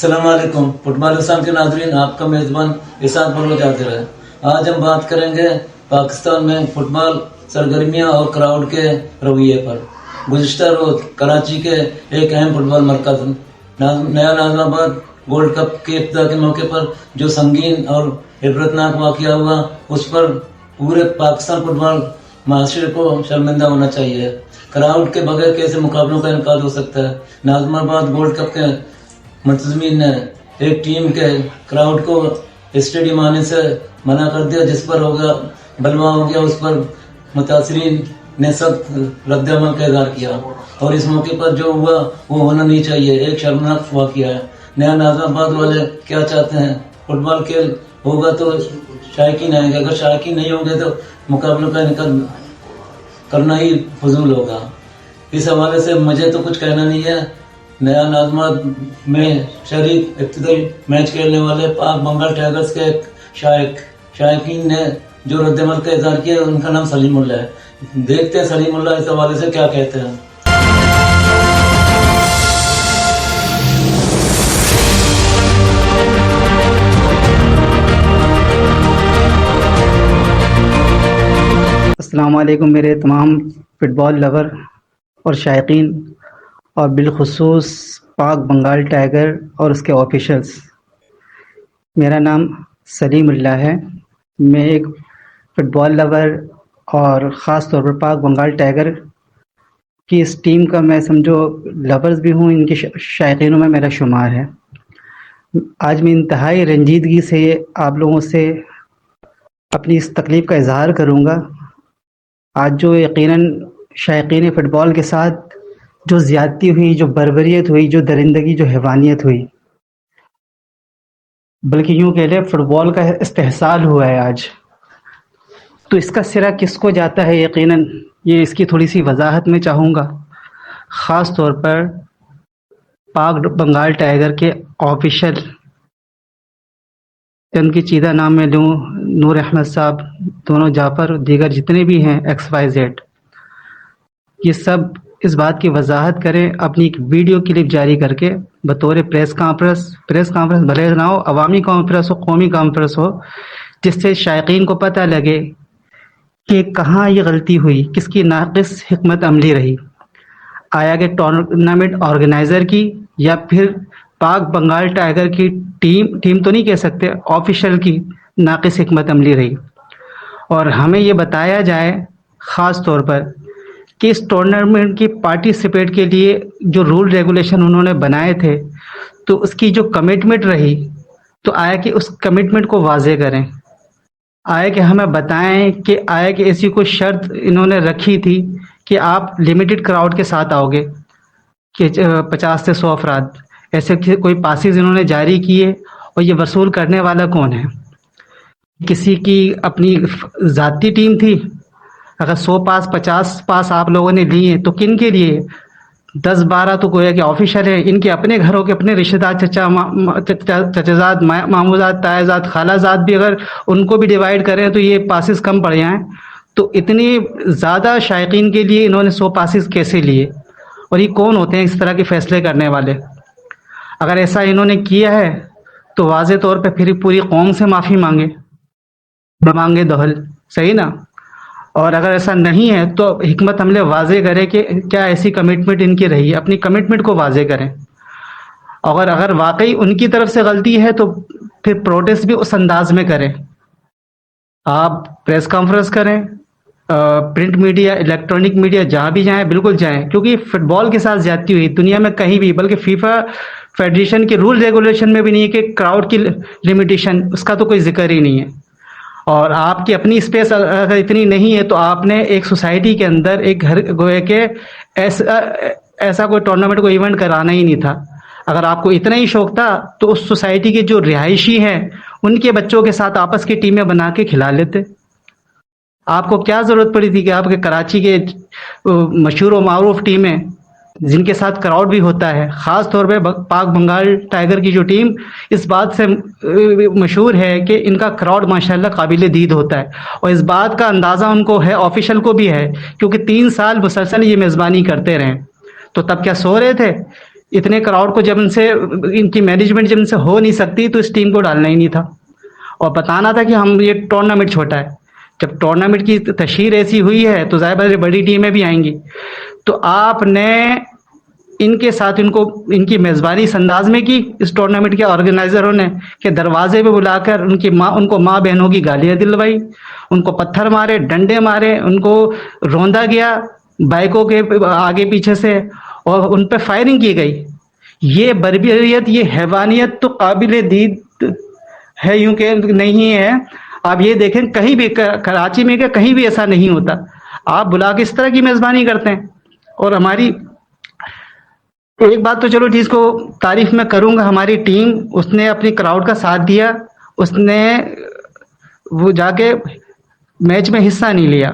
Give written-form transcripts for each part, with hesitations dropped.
السلام علیکم فٹ بال حسان کے ناظرین، آپ کا میزبان احسان بلوچ حاضر ہے۔ آج ہم بات کریں گے پاکستان میں فٹ بال سرگرمیاں اور کراؤڈ کے رویے پر۔ گزشتہ روز کراچی کے ایک اہم فٹ بال مرکز نیا ناظم آباد گولڈ کپ کے افتتاح کے موقع پر جو سنگین اور عبرتناک واقعہ ہوا، اس پر پورے پاکستان فٹ بال معاشرے کو شرمندہ ہونا چاہیے۔ کراؤڈ کے بغیر کیسے مقابلوں کا انعقاد ہو سکتا ہے؟ ناظم آباد گولڈ کپ کے منتظمین نے ایک ٹیم کے کراؤڈ کو اسٹیڈیم آنے سے منع کر دیا، جس پر بلوا ہو گیا۔ اس پر متاثرین نے سخت رد عمل کا اظہار کیا، اور اس موقع پر جو ہوا وہ ہونا نہیں چاہیے، ایک شرمناک واقعہ ہے۔ نیا ناظم آباد والے کیا چاہتے ہیں؟ فٹ بال کھیل ہوگا تو شائقین آئیں گے، اگر شائقین نہیں ہوں گے تو مقابلوں کا انعقاد کرنا ہی فضول ہوگا۔ اس حوالے سے مجھے تو کچھ کہنا نہیں ہے۔ نیا ناظم آباد میں شریک ابتدائی میچ کھیلنے والے پاک بنگال ٹائگرز کے شائقین نے جو رد عمل کا اظہار کیا، ان کا نام سلیم اللہ ہے۔ دیکھتے ہیں سلیم اللہ اس حوالے سے کیا کہتے ہیں۔ السلام علیکم میرے تمام فٹ بال لور اور شائقین، اور بالخصوص پاک بنگال ٹائگر اور اس کے آفیشلز۔ میرا نام سلیم اللہ ہے۔ میں ایک فٹ بال لور اور خاص طور پر پاک بنگال ٹائگر کی اس ٹیم کا میں سمجھو لورز بھی ہوں، ان کے شائقینوں میں میرا شمار ہے۔ آج میں انتہائی رنجیدگی سے آپ لوگوں سے اپنی اس تکلیف کا اظہار کروں گا۔ آج جو یقیناً شائقین فٹ بال کے ساتھ جو زیادتی ہوئی، جو بربریت ہوئی، جو درندگی، جو حیوانیت ہوئی، بلکہ یوں کہہ لیں فٹ بال کا استحصال ہوا ہے آج، تو اس کا سرا کس کو جاتا ہے؟ یقیناً یہ اس کی تھوڑی سی وضاحت میں چاہوں گا، خاص طور پر پاک بنگال ٹائگر کے آفیشل، ان کی چیدہ نام میں لوں، نور احمد صاحب، دونوں جعفر، دیگر جتنے بھی ہیں ایکس وائی زیڈ، یہ سب اس بات کی وضاحت کریں اپنی ایک ویڈیو کلپ جاری کر کے بطور پریس کانفرنس بھلے نہ ہو، عوامی کانفرنس ہو، قومی کانفرنس ہو، جس سے شائقین کو پتہ لگے کہ کہاں یہ غلطی ہوئی، کس کی ناقص حکمت عملی رہی، آیا کہ ٹورنامنٹ آرگنائزر کی یا پھر پاک بنگال ٹائگر کی ٹیم تو نہیں کہہ سکتے، آفیشل کی ناقص حکمت عملی رہی۔ اور ہمیں یہ بتایا جائے خاص طور پر کہ اس ٹورنامنٹ کی پارٹیسپیٹ کے لیے جو رول ریگولیشن انہوں نے بنائے تھے، تو اس کی جو کمٹمنٹ رہی، تو آیا کہ اس کمٹمنٹ کو واضح کریں، آیا کہ ہمیں بتائیں کہ آیا کہ ایسی کوئی شرط انہوں نے رکھی تھی کہ آپ لمیٹڈ کراؤڈ کے ساتھ آؤ گے کہ 50 سے 100 افراد، ایسے کوئی پاسز انہوں نے جاری کیے، اور یہ وصول کرنے والا کون ہے؟ کسی کی اپنی ذاتی ٹیم تھی؟ اگر 100 پاس 50 پاس آپ لوگوں نے لیے تو کن کے لیے؟ 10-12 تو گویا کہ آفیشل ہے، ان کے اپنے گھروں کے اپنے رشتہ دار، چچا زاد، مامو زاد، تایا زاد، خالہ زاد بھی اگر ان کو بھی ڈیوائیڈ کریں تو یہ پاسز کم پڑ جائیں۔ تو اتنی زیادہ شائقین کے لیے انہوں نے 100 پاسز کیسے لیے؟ اور یہ کون ہوتے ہیں اس طرح کے فیصلے کرنے والے؟ اگر ایسا انہوں نے کیا ہے تو واضح طور پہ پھر پوری قوم سے معافی مانگے دہل، صحیح نا؟ اور اگر ایسا نہیں ہے تو حکمت عملی واضح کرے کہ کیا ایسی کمٹمنٹ ان کی رہی ہے، اپنی کمٹمنٹ کو واضح کریں۔ اگر واقعی ان کی طرف سے غلطی ہے تو پھر پروٹیسٹ بھی اس انداز میں کریں، آپ پریس کانفرنس کریں، پرنٹ میڈیا، الیکٹرانک میڈیا، جہاں بھی جائیں بالکل جائیں، کیونکہ فٹ بال کے ساتھ زیادتی ہوئی دنیا میں کہیں بھی، بلکہ فیفا فیڈریشن کے رول ریگولیشن میں بھی نہیں ہے کہ کراؤڈ کی لمیٹیشن، اس کا تو کوئی ذکر ہی نہیں ہے۔ اور آپ کی اپنی اسپیس اگر اتنی نہیں ہے تو آپ نے ایک سوسائٹی کے اندر ایک گھر گوئے کہ ایسا کوئی ٹورنامنٹ کو ایونٹ کرانا ہی نہیں تھا۔ اگر آپ کو اتنا ہی شوق تھا تو اس سوسائٹی کے جو رہائشی ہیں ان کے بچوں کے ساتھ آپس کی ٹیمیں بنا کے کھلا لیتے۔ آپ کو کیا ضرورت پڑی تھی کہ آپ کے کراچی کے مشہور و معروف ٹیمیں جن کے ساتھ کراؤڈ بھی ہوتا ہے، خاص طور پہ پاک بنگال ٹائگر کی جو ٹیم اس بات سے مشہور ہے کہ ان کا کراؤڈ ماشاءاللہ قابل دید ہوتا ہے، اور اس بات کا اندازہ ان کو ہے، آفیشل کو بھی ہے، کیونکہ 3 سال مسلسل یہ میزبانی کرتے رہے۔ تو تب کیا سو رہے تھے اتنے کراؤڈ کو جب ان کی مینجمنٹ جب ان سے ہو نہیں سکتی تو اس ٹیم کو ڈالنا ہی نہیں تھا، اور بتانا تھا کہ ہم یہ ٹورنامنٹ چھوٹا ہے. جب ٹورنامنٹ کی تشہیر ایسی ہوئی ہے تو ظاہر ہے بڑی ٹیمیں بھی آئیں گی. تو آپ نے ان کے ساتھ ان کی میزبانی اس انداز میں کی اس ٹورنامنٹ کے آرگنائزروں نے کہ دروازے پہ بلا کر ان کو ماں بہنوں کی گالیاں دلوائی، ان کو پتھر مارے، ڈنڈے مارے، ان کو روندا گیا بائکوں کے آگے پیچھے سے، اور ان پہ فائرنگ کی گئی. یہ بربریت، یہ حیوانیت تو قابل دید ہے، یوں کہ نہیں ہے. آپ یہ دیکھیں کہیں بھی کراچی میں کہیں بھی ایسا نہیں ہوتا. آپ بلا کے اس طرح کی میزبانی کرتے ہیں. اور ہماری ایک بات تو چلو جس کو تعریف میں کروں گا، ہماری ٹیم اس نے اپنی کراؤڈ کا ساتھ دیا، اس نے وہ جا کے میچ میں حصہ نہیں لیا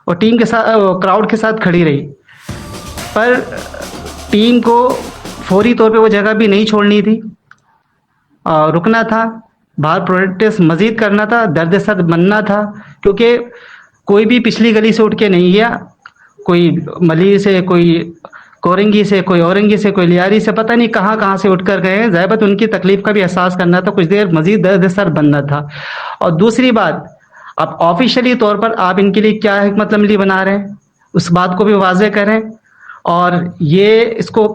اور ٹیم کے ساتھ کراؤڈ کے ساتھ کھڑی رہی. پر ٹیم کو فوری طور پہ وہ جگہ بھی نہیں چھوڑنی تھی، رکنا تھا، باہر پریکٹس مزید کرنا تھا، درد سر بننا تھا. کیونکہ کوئی بھی پچھلی گلی سے اٹھ کے نہیں گیا، کوئی ملی سے، کوئی کورنگی سے، کوئی اورنگی سے، کوئی لیاری سے، پتہ نہیں کہاں سے اٹھ کر گئے ہیں. ضابط ان کی تکلیف کا بھی احساس کرنا تھا، کچھ دیر مزید درد سر بننا تھا. اور دوسری بات، اب آفیشلی طور پر آپ ان کے لیے کیا حکمت عملی بنا رہے ہیں اس بات کو بھی واضح کریں، اور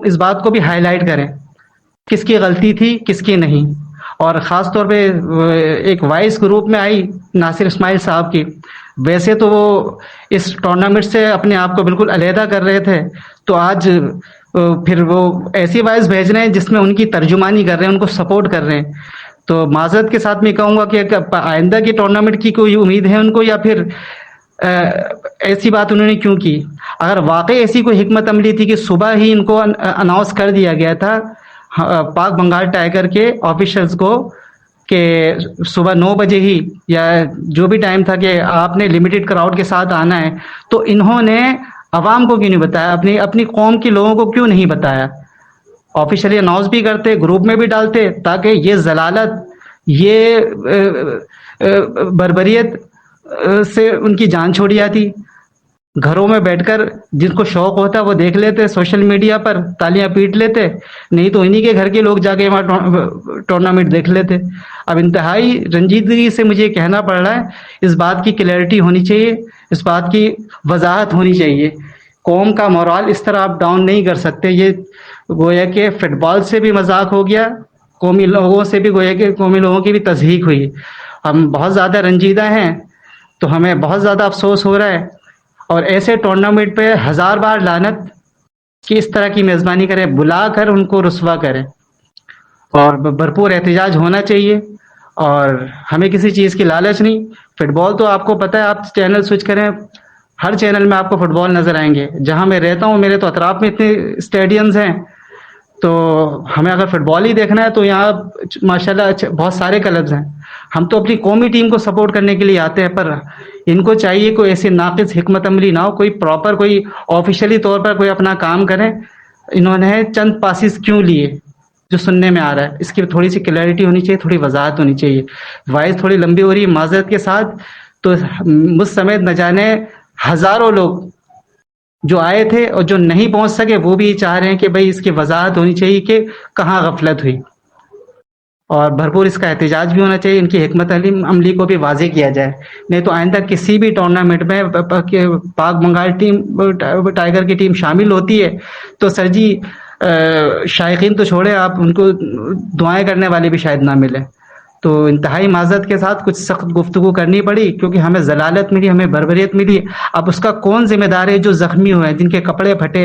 اس بات کو بھی ہائی لائٹ کریں کس کی غلطی تھی کس کی نہیں. اور خاص طور پہ ایک وائس گروپ میں آئی ناصر اسماعیل صاحب کی. ویسے تو وہ اس ٹورنامنٹ سے اپنے آپ کو بالکل علیحدہ کر رہے تھے، تو آج پھر وہ ایسی وائس بھیج رہے ہیں جس میں ان کی ترجمانی کر رہے ہیں، ان کو سپورٹ کر رہے ہیں. تو معذرت کے ساتھ میں کہوں گا کہ آئندہ کی ٹورنامنٹ کی کوئی امید ہے ان کو، یا پھر ایسی بات انہوں نے کیوں کی؟ اگر واقعی ایسی کوئی حکمت عملی تھی کہ صبح ہی ان کو اناؤنس کر دیا گیا تھا پاک بنگال ٹائیگر کے آفیشلز کو کہ صبح 9 بجے ہی یا جو بھی ٹائم تھا کہ آپ نے لمیٹڈ کراؤڈ کے ساتھ آنا ہے، تو انہوں نے عوام کو کیوں نہیں بتایا؟ اپنی قوم کے لوگوں کو کیوں نہیں بتایا؟ آفیشلی اناؤنس بھی کرتے، گروپ میں بھی ڈالتے، تاکہ یہ ضلالت، یہ بربریت سے ان کی جان چھوڑی جاتی. گھروں میں بیٹھ کر جن کو شوق ہوتا وہ دیکھ لیتے، سوشل میڈیا پر تالیاں پیٹ لیتے، نہیں تو انہی کے گھر کے لوگ جا کے وہاں ٹورنامنٹ دیکھ لیتے. اب انتہائی رنجیدگی سے مجھے کہنا پڑ رہا ہے، اس بات کی کلیئرٹی ہونی چاہیے، اس بات کی وضاحت ہونی چاہیے. قوم کا مورال اس طرح آپ ڈاؤن نہیں کر سکتے. یہ گویا کہ فٹ بال سے بھی مذاق ہو گیا، قومی لوگوں سے بھی گویا کہ قومی لوگوں کی بھی تضحیک ہوئی. ہم بہت زیادہ رنجیدہ ہیں، تو ہمیں بہت زیادہ افسوس ہو رہا ہے. اور ایسے ٹورنامنٹ پہ 1000 بار لعنت کہ اس طرح کی میزبانی کریں، بلا کر ان کو رسوا کریں. اور بھرپور احتجاج ہونا چاہیے، اور ہمیں کسی چیز کی لالچ نہیں. فٹ بال تو آپ کو پتہ ہے، آپ چینل سوئچ کریں، ہر چینل میں آپ کو فٹ بال نظر آئیں گے. جہاں میں رہتا ہوں میرے تو اطراف میں اتنے اسٹیڈیمز ہیں، تو ہمیں اگر فٹ بال ہی دیکھنا ہے تو یہاں ماشاءاللہ بہت سارے کلبز ہیں. ہم تو اپنی قومی ٹیم کو سپورٹ کرنے کے لیے آتے ہیں، پر ان کو چاہیے کوئی ایسی ناقص حکمت عملی نہ ہو، کوئی پراپر، کوئی آفیشلی طور پر کوئی اپنا کام کریں. انہوں نے چند پاسز کیوں لیے جو سننے میں آ رہا ہے، اس کی تھوڑی سی کلیئرٹی ہونی چاہیے، تھوڑی وضاحت ہونی چاہیے. وائس تھوڑی لمبی ہو رہی ہے معذرت کے ساتھ. تو مجھ سمیت نہ جانے ہزاروں لوگ جو آئے تھے اور جو نہیں پہنچ سکے، وہ بھی چاہ رہے ہیں کہ بھئی اس کی وضاحت ہونی چاہیے کہ کہاں غفلت ہوئی، اور بھرپور اس کا احتجاج بھی ہونا چاہیے. ان کی حکمت عملی کو بھی واضح کیا جائے، نہیں تو آئندہ کسی بھی ٹورنامنٹ میں پاک بنگال ٹیم ٹائیگر کی ٹیم شامل ہوتی ہے تو سر جی شائقین تو چھوڑے، آپ ان کو دعائیں کرنے والے بھی شاید نہ ملیں. تو انتہائی معذرت کے ساتھ کچھ سخت گفتگو کرنی پڑی، کیونکہ ہمیں ضلالت ملی، ہمیں بربریت ملی. اب اس کا کون ذمہ دار ہے؟ جو زخمی ہوئے ہیں، جن کے کپڑے پھٹے،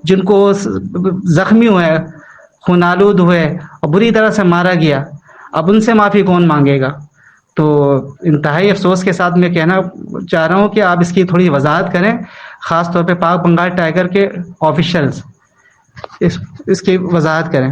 جن کو زخمی ہوئے، خون آلود ہوئے اور بری طرح سے مارا گیا، اب ان سے معافی کون مانگے گا؟ تو انتہائی افسوس کے ساتھ میں کہنا چاہ رہا ہوں کہ آپ اس کی تھوڑی وضاحت کریں، خاص طور پہ پاک بنگال ٹائیگر کے آفیشلز اس کی وضاحت کریں.